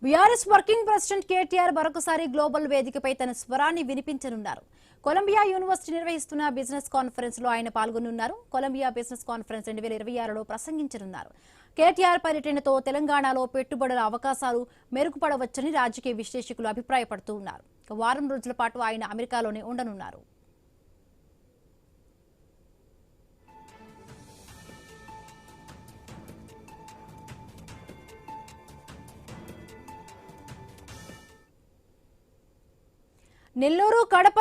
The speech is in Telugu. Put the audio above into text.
బీఆర్ఎస్ వర్కింగ్ ప్రెసిడెంట్ కేటీఆర్ మరొకసారి గ్లోబల్ వేదికపై తన స్వరాన్ని వినిపించనున్నారు. కొలంబియా యూనివర్సిటీ నిర్వహిస్తున్న బిజినెస్ కాన్ఫరెన్స్ లో ఆయన పాల్గొనున్నారు. కొలంబియా బిజినెస్ కాన్ఫరెన్స్ 2026లో ప్రసంగించనున్నారు. కేటీఆర్ పర్యటనతో తెలంగాణలో పెట్టుబడుల అవకాశాలు మెరుగుపడవచ్చని రాజకీయ విశ్లేషకులు అభిప్రాయపడుతూ ఉన్నారు. వారం రోజుల పాటు ఆయన అమెరికాలోనే ఉండనున్నారు. నెల్లూరు, కడప